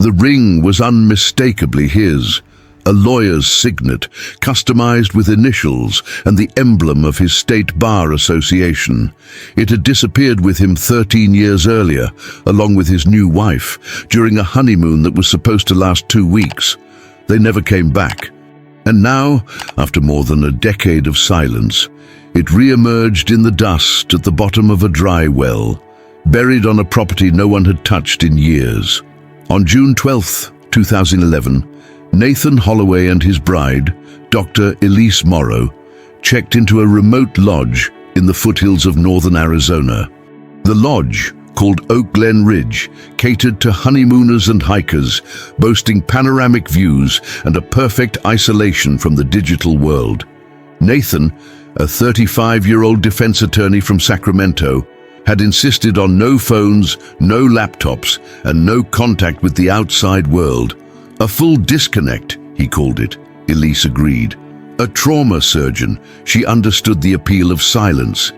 The ring was unmistakably his, a lawyer's signet, customized with initials and the emblem of his state bar association. It had disappeared with him 13 years earlier, along with his new wife, during a honeymoon that was supposed to last 2 weeks. They never came back. And now, after more than a decade of silence, it re-emerged in the dust at the bottom of a dry well, buried on a property no one had touched in years. On June 12, 2011, Nathan Holloway and his bride, Dr. Elise Morrow, checked into a remote lodge in the foothills of northern Arizona. The lodge, called Oak Glen Ridge, catered to honeymooners and hikers, boasting panoramic views and a perfect isolation from the digital world. Nathan, a 35-year-old defense attorney from Sacramento, had insisted on no phones, no laptops, and no contact with the outside world. A full disconnect, he called it. Elise agreed. A trauma surgeon, she understood the appeal of silence.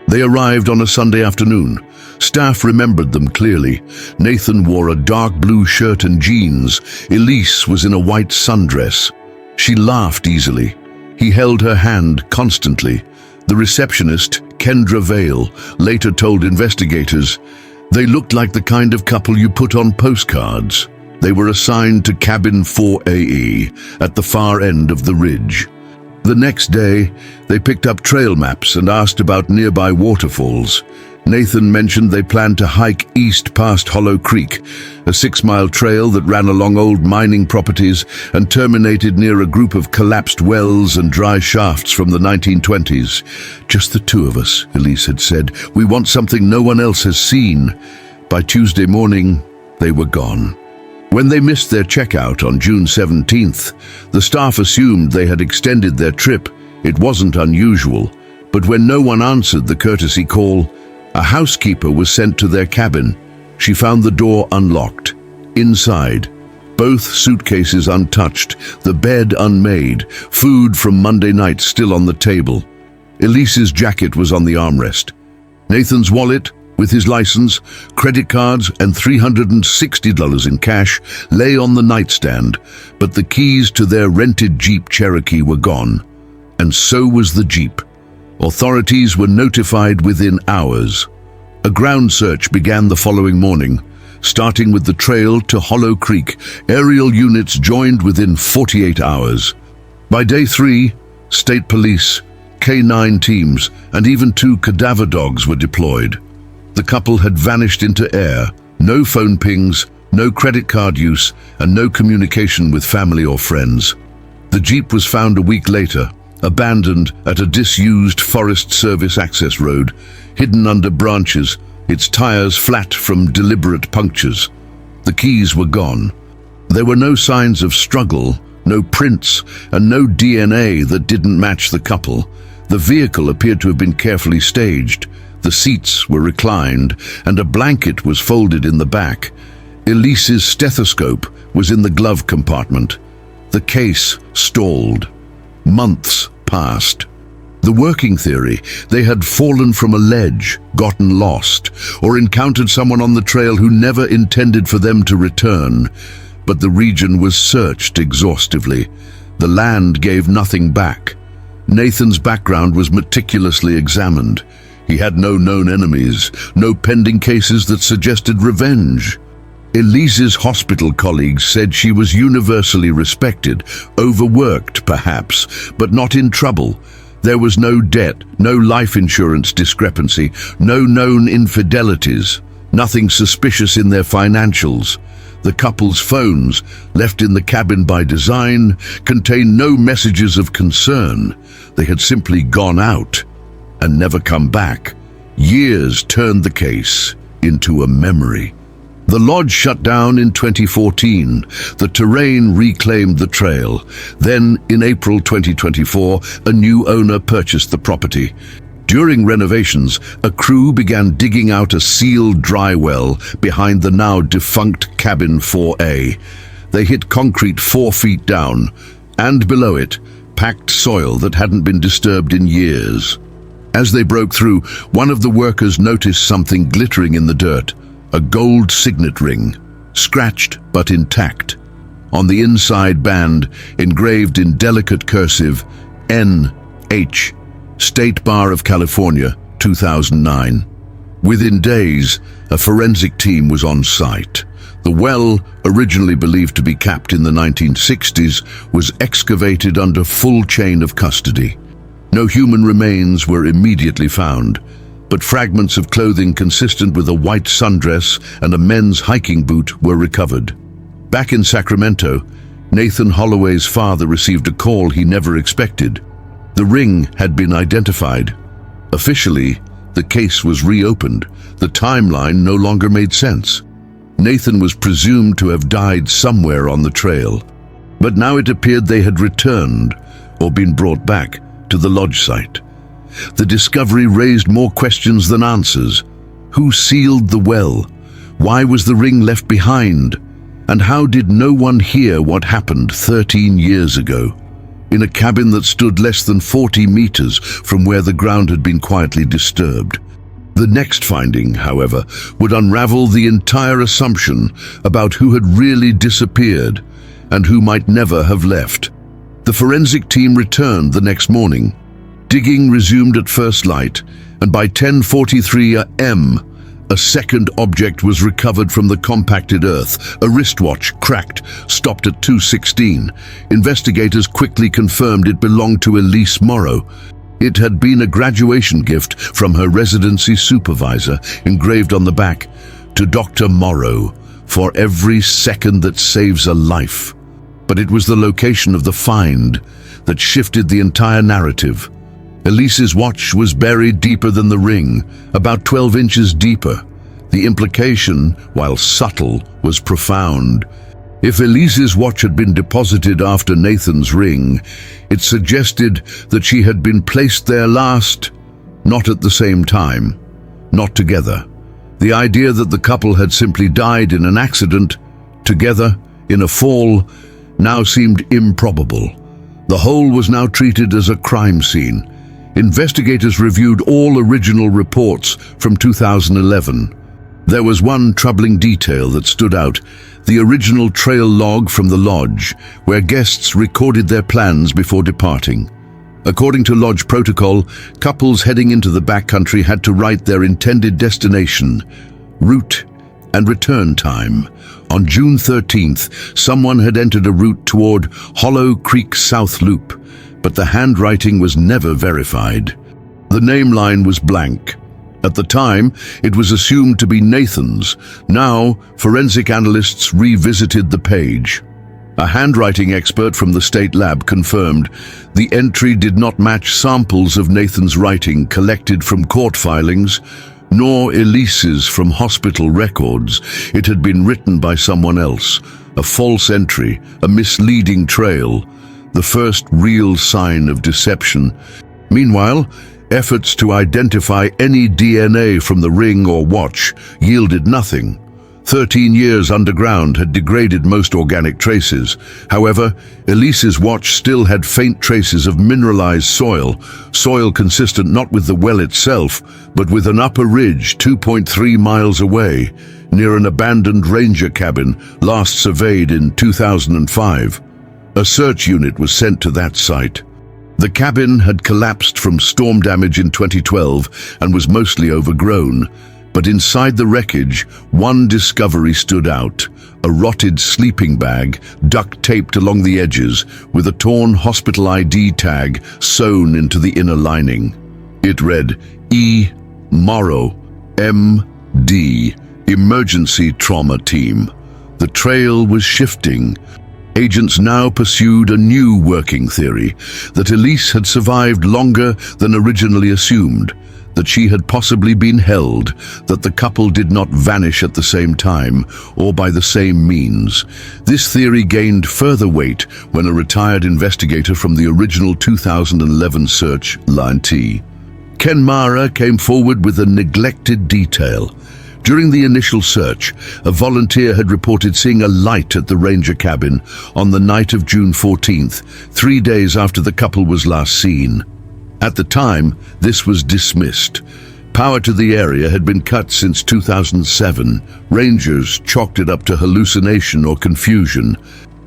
They arrived on a Sunday afternoon. Staff remembered them clearly. Nathan wore a dark blue shirt and jeans. Elise was in a white sundress. She laughed easily. He held her hand constantly. The receptionist, Kendra Vale, later told investigators, "They looked like the kind of couple you put on postcards." They were assigned to cabin 4AE at the far end of the ridge. The next day, they picked up trail maps and asked about nearby waterfalls. Nathan mentioned they planned to hike east past Hollow Creek, a 6-mile trail that ran along old mining properties and terminated near a group of collapsed wells and dry shafts from the 1920s. "Just the two of us," Elise had said. "We want something no one else has seen." By Tuesday morning, they were gone. When they missed their checkout on June 17th, the staff assumed they had extended their trip. It wasn't unusual, but when no one answered the courtesy call, a housekeeper was sent to their cabin. She found the door unlocked. Inside, both suitcases untouched, the bed unmade, food from Monday night still on the table. Elise's jacket was on the armrest. Nathan's wallet, with his license, credit cards, and $360 in cash, lay on the nightstand, but the keys to their rented Jeep Cherokee were gone. And so was the Jeep. Authorities were notified within hours. A ground search began the following morning. Starting with the trail to Hollow Creek, aerial units joined within 48 hours. By day 3, state police, K9 teams, and even 2 cadaver dogs were deployed. The couple had vanished into air, no phone pings, no credit card use, and no communication with family or friends. The Jeep was found a week later, abandoned at a disused Forest Service access road, hidden under branches, its tires flat from deliberate punctures. The keys were gone. There were no signs of struggle, no prints, and no DNA that didn't match the couple. The vehicle appeared to have been carefully staged. The seats were reclined, and a blanket was folded in the back. Elise's stethoscope was in the glove compartment. The case stalled. Months passed. The working theory: they had fallen from a ledge, gotten lost, or encountered someone on the trail who never intended for them to return. But the region was searched exhaustively. The land gave nothing back. Nathan's background was meticulously examined. He had no known enemies, no pending cases that suggested revenge. Elise's hospital colleagues said she was universally respected, overworked perhaps, but not in trouble. There was no debt, no life insurance discrepancy, no known infidelities, nothing suspicious in their financials. The couple's phones, left in the cabin by design, contained no messages of concern. They had simply gone out and never come back. Years turned the case into a memory. The lodge shut down in 2014. The terrain reclaimed the trail. Then, in April 2024, a new owner purchased the property. During renovations, a crew began digging out a sealed dry well behind the now defunct cabin 4A. They hit concrete 4 feet down, and below it, packed soil that hadn't been disturbed in years. As they broke through, one of the workers noticed something glittering in the dirt, a gold signet ring. scratched but intact. On the inside band, engraved in delicate cursive, N.H., State Bar of California, 2009. Within days, a forensic team was on site. The well, originally believed to be capped in the 1960s, was excavated under full chain of custody. No human remains were immediately found, but fragments of clothing consistent with a white sundress and a men's hiking boot were recovered. Back in Sacramento, Nathan Holloway's father received a call he never expected. The ring had been identified. Officially, the case was reopened. The timeline no longer made sense. Nathan was presumed to have died somewhere on the trail, but now it appeared they had returned or been brought back to the lodge site. The discovery raised more questions than answers. Who sealed the well? Why was the ring left behind? And how did no one hear what happened 13 years ago? In a cabin that stood less than 40 meters from where the ground had been quietly disturbed. The next finding, however, would unravel the entire assumption about who had really disappeared and who might never have left. The forensic team returned the next morning. Digging resumed at first light, and by 10:43 a.m., a second object was recovered from the compacted earth, a wristwatch, cracked, stopped at 2:16. Investigators quickly confirmed it belonged to Elise Morrow. It had been a graduation gift from her residency supervisor, engraved on the back, "To Dr. Morrow, for every second that saves a life." But it was the location of the find that shifted the entire narrative. Elise's watch was buried deeper than the ring, about 12 inches deeper. The implication, while subtle, was profound. If Elise's watch had been deposited after Nathan's ring, it suggested that she had been placed there last, not at the same time, not together. The idea that the couple had simply died in an accident, together, in a fall, now seemed improbable. The whole was now treated as a crime scene. Investigators reviewed all original reports from 2011. There was one troubling detail that stood out: the original trail log from the lodge, where guests recorded their plans before departing. According to lodge protocol, couples heading into the backcountry had to write their intended destination, route, and return time. On June 13th, someone had entered a route toward Hollow Creek South Loop, but the handwriting was never verified. The name line was blank. At the time, it was assumed to be Nathan's. Now, forensic analysts revisited the page. A handwriting expert from the state lab confirmed the entry did not match samples of Nathan's writing collected from court filings, nor Elise's from hospital records. It had been written by someone else. A false entry, a misleading trail, the first real sign of deception. Meanwhile, efforts to identify any DNA from the ring or watch yielded nothing. 13 years underground had degraded most organic traces. However, Elise's watch still had faint traces of mineralized soil consistent not with the well itself, but with an upper ridge 2.3 miles away, near an abandoned ranger cabin last surveyed in 2005. A search unit was sent to that site. The cabin had collapsed from storm damage in 2012 and was mostly overgrown. But inside the wreckage, one discovery stood out: a rotted sleeping bag, duct-taped along the edges, with a torn hospital ID tag sewn into the inner lining. It read, E. Morrow, M.D., Emergency Trauma Team. The trail was shifting. Agents now pursued a new working theory: that Elise had survived longer than originally assumed, that she had possibly been held, that the couple did not vanish at the same time or by the same means. This theory gained further weight when a retired investigator from the original 2011 search, Line T, Ken Mara, came forward with a neglected detail. During the initial search, a volunteer had reported seeing a light at the ranger cabin on the night of June 14th, 3 days after the couple was last seen. At the time, this was dismissed. Power to the area had been cut since 2007. Rangers chalked it up to hallucination or confusion.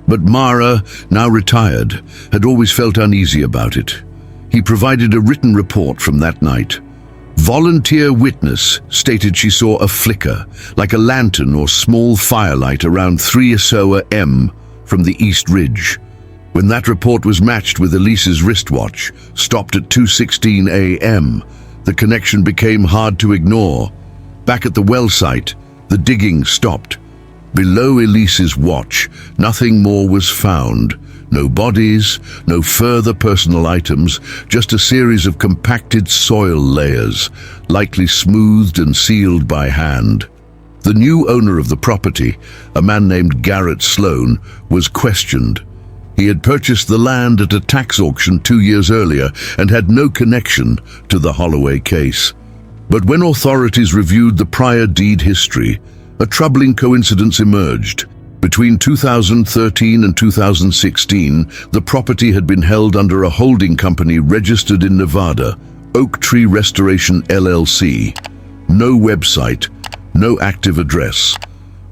But Mara, now retired, had always felt uneasy about it. He provided a written report from that night. Volunteer witness stated she saw a flicker, like a lantern or small firelight around 3 Isoa M from the East Ridge. When that report was matched with Elise's wristwatch, stopped at 2:16 a.m., the connection became hard to ignore. Back at the well site, the digging stopped. Below Elise's watch, nothing more was found. No bodies, no further personal items, just a series of compacted soil layers, likely smoothed and sealed by hand. The new owner of the property, a man named Garrett Sloan, was questioned. He had purchased the land at a tax auction 2 years earlier and had no connection to the Holloway case. But when authorities reviewed the prior deed history, a troubling coincidence emerged. Between 2013 and 2016, the property had been held under a holding company registered in Nevada, Oak Tree Restoration LLC. No website, no active address.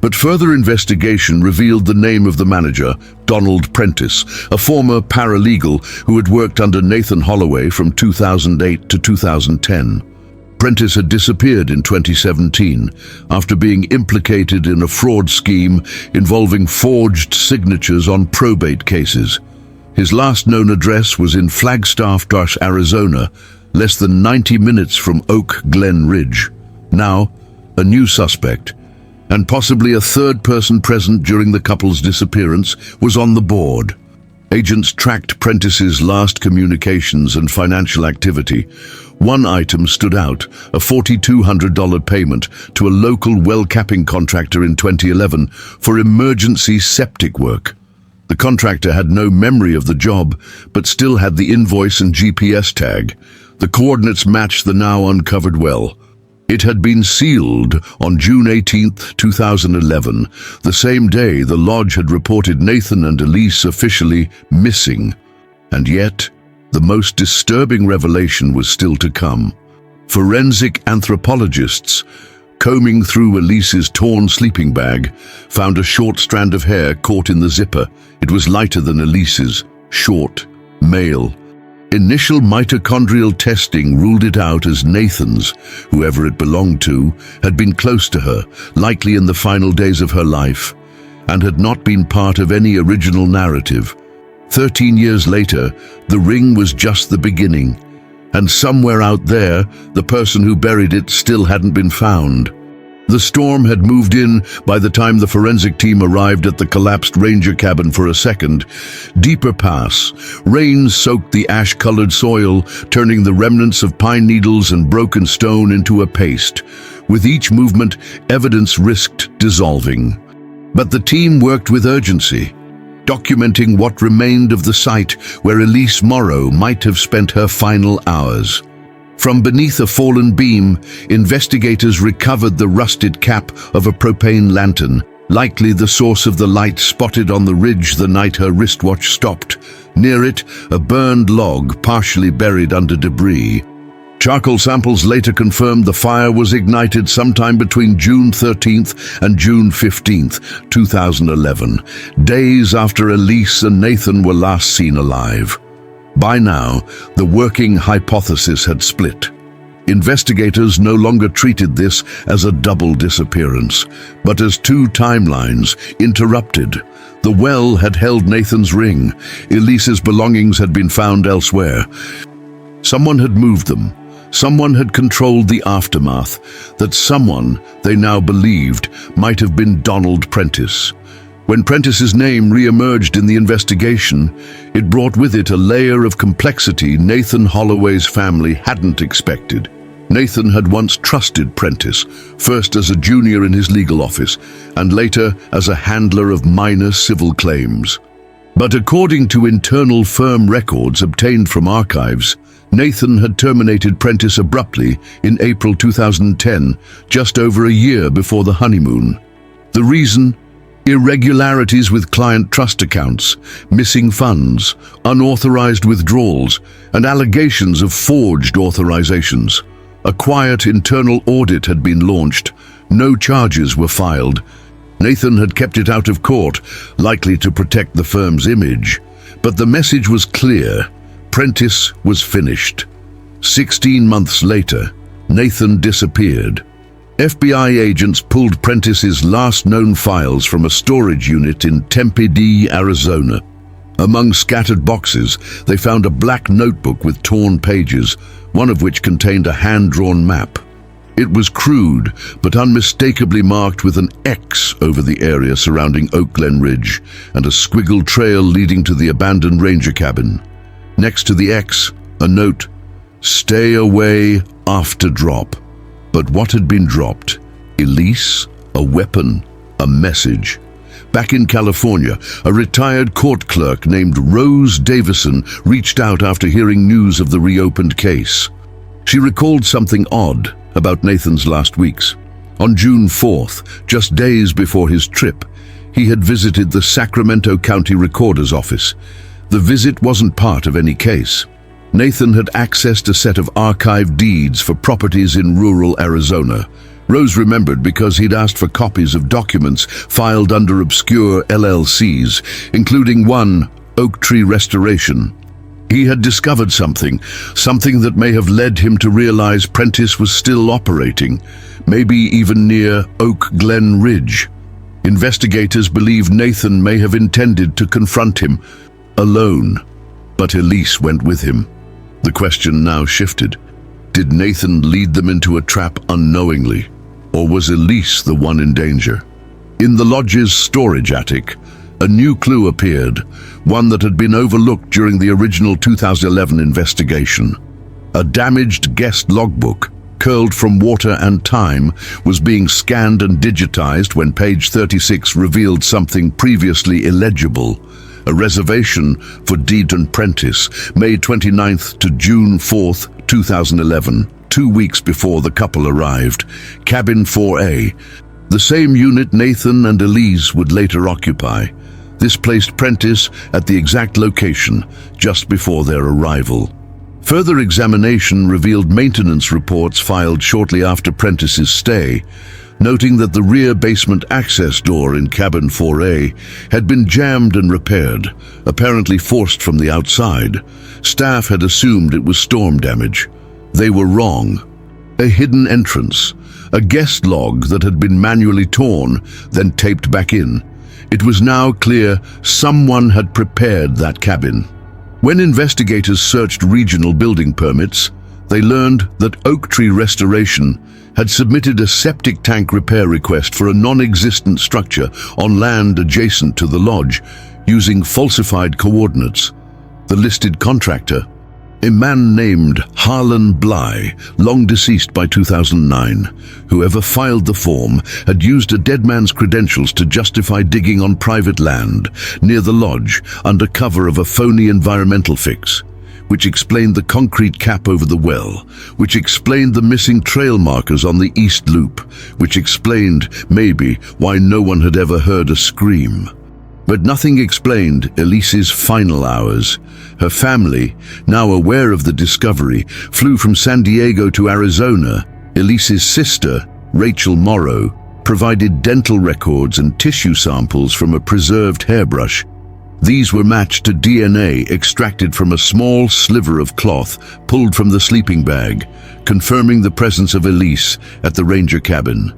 But further investigation revealed the name of the manager, Donald Prentice, a former paralegal who had worked under Nathan Holloway from 2008 to 2010. Prentice had disappeared in 2017 after being implicated in a fraud scheme involving forged signatures on probate cases. His last known address was in Flagstaff, Arizona, less than 90 minutes from Oak Glen Ridge. Now, a new suspect, and possibly a third person present during the couple's disappearance, was on the board. Agents tracked Prentice's last communications and financial activity. One item stood out, a $4,200 payment to a local well capping contractor in 2011 for emergency septic work. The contractor had no memory of the job, but still had the invoice and GPS tag. The coordinates matched the now uncovered well. It had been sealed on June 18, 2011, the same day the lodge had reported Nathan and Elise officially missing. And yet, the most disturbing revelation was still to come. Forensic anthropologists, combing through Elise's torn sleeping bag, found a short strand of hair caught in the zipper. It was lighter than Elise's, short, male. Initial mitochondrial testing ruled it out as Nathan's. Whoever it belonged to had been close to her, likely in the final days of her life, and had not been part of any original narrative. 13 years later, the ring was just the beginning, and somewhere out there, the person who buried it still hadn't been found. The storm had moved in by the time the forensic team arrived at the collapsed ranger cabin for a second. Deeper pass. Rain soaked the ash-colored soil, turning the remnants of pine needles and broken stone into a paste. With each movement, evidence risked dissolving. But the team worked with urgency, documenting what remained of the site where Elise Morrow might have spent her final hours. From beneath a fallen beam, investigators recovered the rusted cap of a propane lantern, likely the source of the light spotted on the ridge the night her wristwatch stopped. Near it, a burned log partially buried under debris. Charcoal samples later confirmed the fire was ignited sometime between June 13th and June 15th, 2011, days after Elise and Nathan were last seen alive. By now, the working hypothesis had split. Investigators no longer treated this as a double disappearance, but as two timelines interrupted. The well had held Nathan's ring. Elise's belongings had been found elsewhere. Someone had moved them. Someone had controlled the aftermath. That someone, they now believed, might have been Donald Prentice. When Prentice's name re-emerged in the investigation, it brought with it a layer of complexity Nathan Holloway's family hadn't expected. Nathan had once trusted Prentice, first as a junior in his legal office, and later as a handler of minor civil claims. But according to internal firm records obtained from archives, Nathan had terminated Prentice abruptly in April 2010, just over a year before the honeymoon. The reason? Irregularities with client trust accounts, missing funds, unauthorized withdrawals, and allegations of forged authorizations. A quiet internal audit had been launched. No charges were filed. Nathan had kept it out of court, likely to protect the firm's image. But the message was clear. Prentice was finished. 16 months later, Nathan disappeared. FBI agents pulled Prentice's last known files from a storage unit in Tempe, Arizona. Among scattered boxes, they found a black notebook with torn pages, one of which contained a hand-drawn map. It was crude, but unmistakably marked with an X over the area surrounding Oak Glen Ridge and a squiggled trail leading to the abandoned ranger cabin. Next to the X, a note, "Stay away after drop." But what had been dropped? Elise? A weapon? A message? Back in California, a retired court clerk named Rose Davison reached out after hearing news of the reopened case. She recalled something odd about Nathan's last weeks. On June 4th, just days before his trip, he had visited the Sacramento County Recorder's office. The visit wasn't part of any case. Nathan had accessed a set of archived deeds for properties in rural Arizona. Rose remembered because he'd asked for copies of documents filed under obscure LLCs, including one, Oak Tree Restoration. He had discovered something that may have led him to realize Prentice was still operating, maybe even near Oak Glen Ridge. Investigators believe Nathan may have intended to confront him alone, but Elise went with him. The question now shifted. Did Nathan lead them into a trap unknowingly, or was Elise the one in danger? In the lodge's storage attic, a new clue appeared, one that had been overlooked during the original 2011 investigation. A damaged guest logbook, curled from water and time, was being scanned and digitized when page 36 revealed something previously illegible. A reservation for Deedon Prentice, May 29th to June 4th, 2011, 2 weeks before the couple arrived. Cabin 4A, the same unit Nathan and Elise would later occupy. This placed Prentice at the exact location, just before their arrival. Further examination revealed maintenance reports filed shortly after Prentice's stay, noting that the rear basement access door in cabin 4A had been jammed and repaired, apparently forced from the outside. Staff had assumed it was storm damage. They were wrong. A hidden entrance, a guest log that had been manually torn, then taped back in. It was now clear someone had prepared that cabin. When investigators searched regional building permits, they learned that Oak Tree Restoration had submitted a septic tank repair request for a non-existent structure on land adjacent to the lodge, using falsified coordinates. The listed contractor, a man named Harlan Bly, long deceased by 2009. Whoever filed the form had used a dead man's credentials to justify digging on private land near the lodge under cover of a phony environmental fix, which explained the concrete cap over the well, which explained the missing trail markers on the east loop, which explained, maybe, why no one had ever heard a scream. But nothing explained Elise's final hours. Her family, now aware of the discovery, flew from San Diego to Arizona. Elise's sister, Rachel Morrow, provided dental records and tissue samples from a preserved hairbrush. These were matched to DNA extracted from a small sliver of cloth pulled from the sleeping bag, confirming the presence of Elise at the ranger cabin.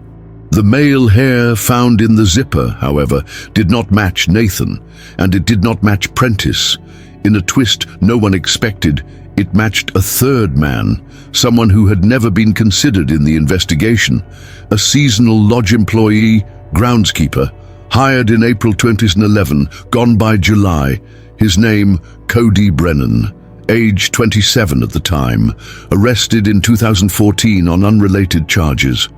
The male hair found in the zipper, however, did not match Nathan, and it did not match Prentice. In a twist no one expected, it matched a third man, someone who had never been considered in the investigation, a seasonal lodge employee, groundskeeper, hired in April 2011, gone by July. His name, Cody Brennan, age 27 at the time, arrested in 2014 on unrelated charges.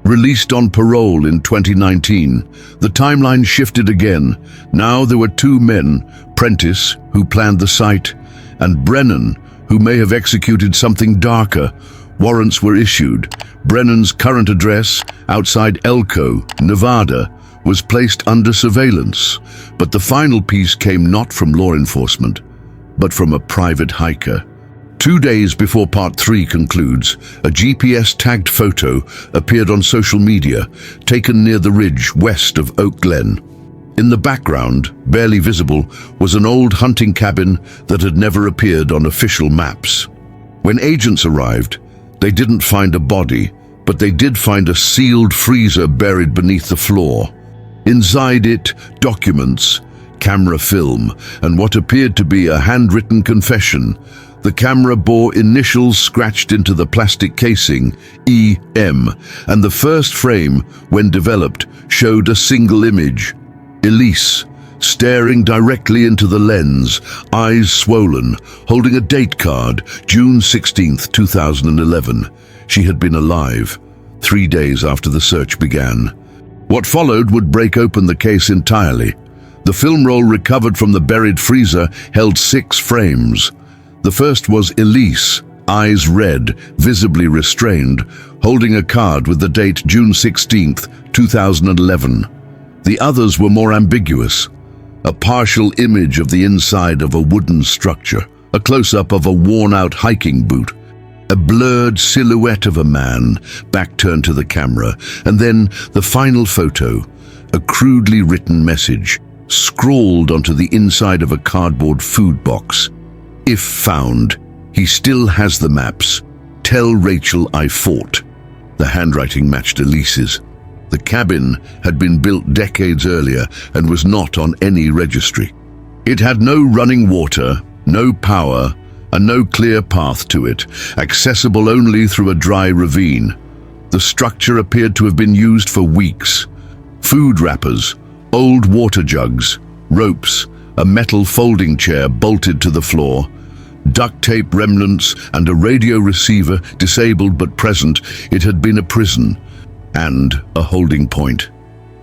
Released on parole in 2019, the timeline shifted again. Now there were two men, Prentice, who planned the site, and Brennan, who may have executed something darker. Warrants were issued. Brennan's current address, outside Elko, Nevada, was placed under surveillance, but the final piece came not from law enforcement, but from a private hiker. 2 days before Part 3 concludes, a GPS-tagged photo appeared on social media, taken near the ridge west of Oak Glen. In the background, barely visible, was an old hunting cabin that had never appeared on official maps. When agents arrived, they didn't find a body, but they did find a sealed freezer buried beneath the floor. Inside it, documents, camera film, and what appeared to be a handwritten confession. The camera bore initials scratched into the plastic casing, EM, and the first frame, when developed, showed a single image. Elise, staring directly into the lens, eyes swollen, holding a date card, June 16, 2011. She had been alive 3 days after the search began. What followed would break open the case entirely. The film roll recovered from the buried freezer held 6 frames. The first was Elise, eyes red, visibly restrained, holding a card with the date June 16, 2011. The others were more ambiguous. A partial image of the inside of a wooden structure, a close-up of a worn-out hiking boot, a blurred silhouette of a man, back turned to the camera, and then the final photo, a crudely written message, scrawled onto the inside of a cardboard food box. If found, he still has the maps. Tell Rachel I fought. The handwriting matched Elise's. The cabin had been built decades earlier and was not on any registry. It had no running water, no power, and no clear path to it, accessible only through a dry ravine. The structure appeared to have been used for weeks. Food wrappers, old water jugs, ropes, a metal folding chair bolted to the floor, duct tape remnants, and a radio receiver disabled but present. It had been a prison and a holding point.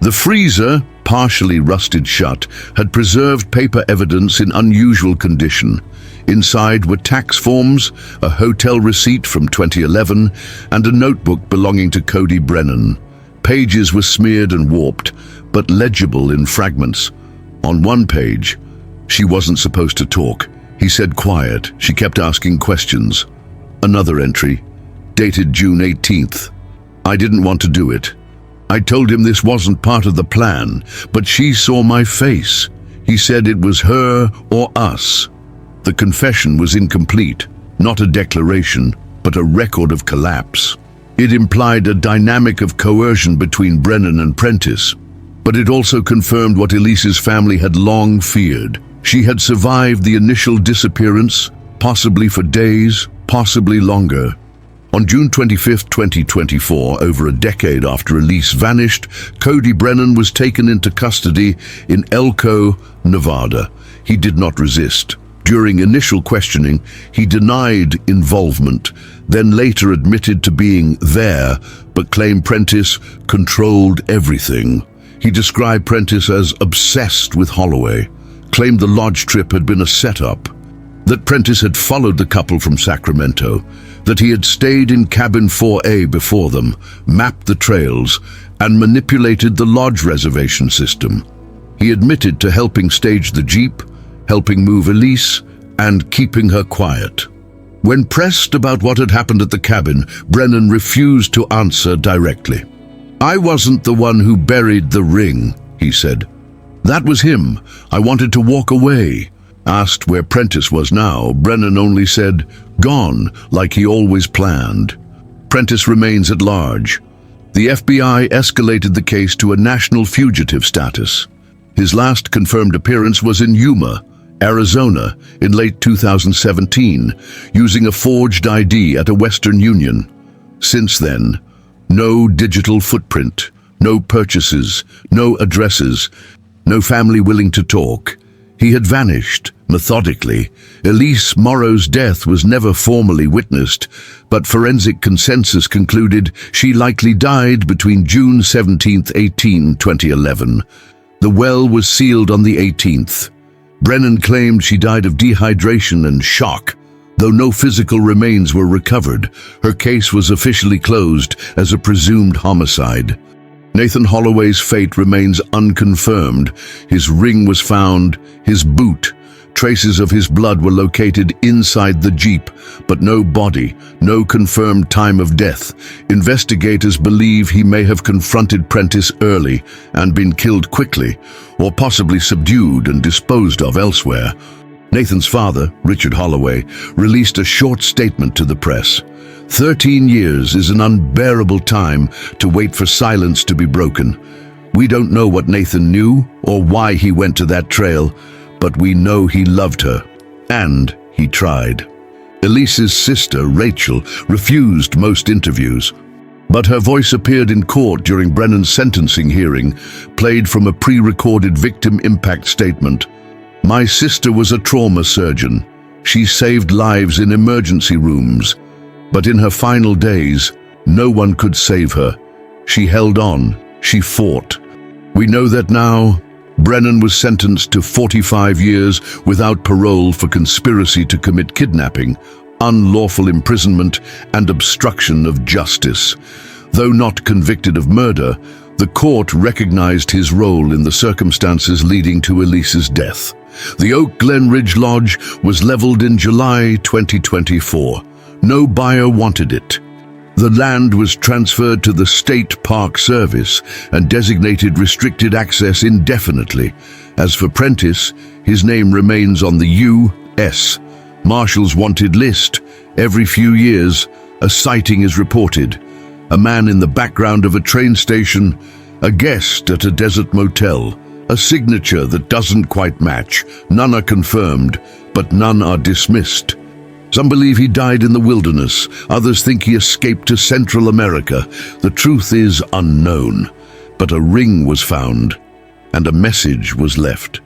The freezer, partially rusted shut, had preserved paper evidence in unusual condition. Inside were tax forms, a hotel receipt from 2011, and a notebook belonging to Cody Brennan. Pages were smeared and warped, but legible in fragments. On one page, she wasn't supposed to talk. He said quiet. She kept asking questions. Another entry, dated June 18th. I didn't want to do it. I told him this wasn't part of the plan, but she saw my face. He said it was her or us. The confession was incomplete, not a declaration, but a record of collapse. It implied a dynamic of coercion between Brennan and Prentice, but it also confirmed what Elise's family had long feared. She had survived the initial disappearance, possibly for days, possibly longer. On June 25, 2024, over a decade after Elise vanished, Cody Brennan was taken into custody in Elko, Nevada. He did not resist. During initial questioning, he denied involvement, then later admitted to being there, but claimed Prentice controlled everything. He described Prentice as obsessed with Holloway, claimed the lodge trip had been a setup, that Prentice had followed the couple from Sacramento, that he had stayed in cabin 4A before them, mapped the trails, and manipulated the lodge reservation system. He admitted to helping stage the Jeep, helping move Elise, and keeping her quiet. When pressed about what had happened at the cabin, Brennan refused to answer directly. I wasn't the one who buried the ring, he said. That was him. I wanted to walk away. Asked where Prentice was now, Brennan only said, gone, like he always planned. Prentice remains at large. The FBI escalated the case to a national fugitive status. His last confirmed appearance was in Yuma, Arizona, in late 2017, using a forged ID at a Western Union. Since then, no digital footprint, no purchases, no addresses, no family willing to talk. He had vanished, methodically. Elise Morrow's death was never formally witnessed, but forensic consensus concluded she likely died between June 17, 2011. The well was sealed on the 18th. Brennan claimed she died of dehydration and shock. Though no physical remains were recovered, her case was officially closed as a presumed homicide. Nathan Holloway's fate remains unconfirmed. His ring was found, his boot, Traces of his blood were located inside the Jeep, but no body, no confirmed time of death. Investigators believe he may have confronted Prentice early and been killed quickly, or possibly subdued and disposed of elsewhere. Nathan's father, Richard Holloway, released a short statement to the press. 13 years is an unbearable time to wait for silence to be broken. We don't know what Nathan knew or why he went to that trail, but we know he loved her, and he tried. Elise's sister, Rachel, refused most interviews, but her voice appeared in court during Brennan's sentencing hearing, played from a pre-recorded victim impact statement. "My sister was a trauma surgeon. She saved lives in emergency rooms. But in her final days, no one could save her. She held on. She fought." We know that now. Brennan was sentenced to 45 years without parole for conspiracy to commit kidnapping, unlawful imprisonment, and obstruction of justice. Though not convicted of murder, the court recognized his role in the circumstances leading to Elise's death. The Oak Glen Ridge Lodge was leveled in July 2024. No buyer wanted it. The land was transferred to the State Park Service and designated restricted access indefinitely. As for Prentice, his name remains on the U.S. Marshals Wanted list. Every few years, a sighting is reported. A man in the background of a train station, a guest at a desert motel, a signature that doesn't quite match. None are confirmed, but none are dismissed. Some believe he died in the wilderness, others think he escaped to Central America. The truth is unknown, but a ring was found, and a message was left.